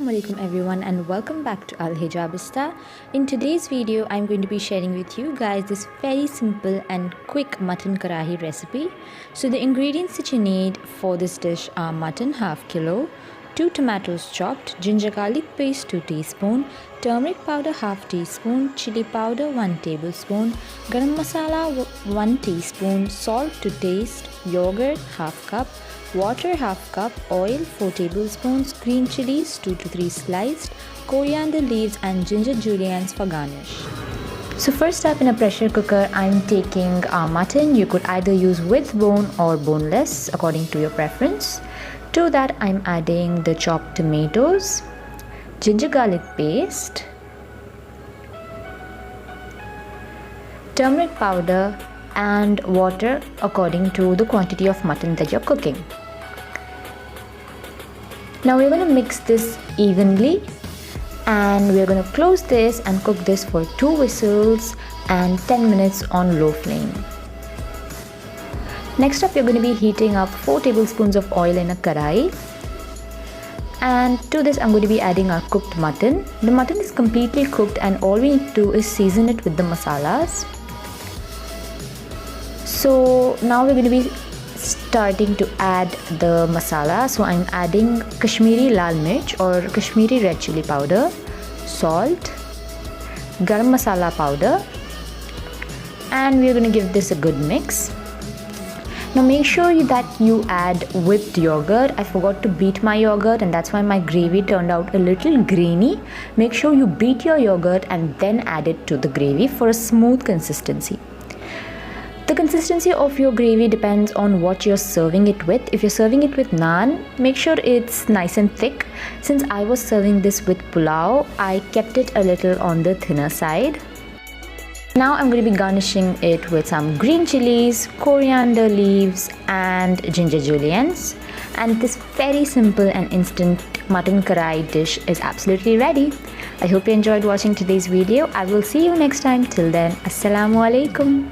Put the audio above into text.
Assalamualaikum everyone and welcome back to Hijabista. In today's video, I'm going to be sharing with you guys this very simple and quick mutton karahi recipe. So the ingredients that you need for this dish are mutton half kilo, 2 tomatoes chopped, ginger garlic paste 2 teaspoon, turmeric powder half teaspoon, chili powder 1 tablespoon, garam masala 1 teaspoon, salt to taste, yogurt half cup, water half cup, oil 4 tablespoons, green chilies 2 to 3 sliced, coriander leaves and ginger juliennes for garnish. So first up, in a pressure cooker, I'm taking mutton. You could either use with bone or boneless according to your preference. To that, I'm adding the chopped tomatoes, ginger garlic paste, turmeric powder and water according to the quantity of mutton that you're cooking. Now we're going to mix this evenly and we're going to close this and cook this for 2 whistles and 10 minutes on low flame. Next up, you're going to be heating up 4 tablespoons of oil in a karahi, and to this I'm going to be adding our cooked mutton. The mutton is completely cooked and all we need to do is season it with the masalas. So now we're going to be starting to add the masala. So I'm adding Kashmiri lal mirch or Kashmiri red chili powder, salt, garam masala powder, and we're going to give this a good mix. Now make sure that you add whipped yogurt. I forgot to beat my yogurt and that's why my gravy turned out a little grainy. Make sure you beat your yogurt and then add it to the gravy for a smooth consistency. The consistency of your gravy depends on what you're serving it with. If you're serving it with naan, make sure it's nice and thick. Since I was serving this with pulao, I kept it a little on the thinner side. Now I'm going to be garnishing it with some green chilies, coriander leaves and ginger juliennes. And this very simple and instant mutton karahi dish is absolutely ready. I hope you enjoyed watching today's video. I will see you next time. Till then, Assalamualaikum.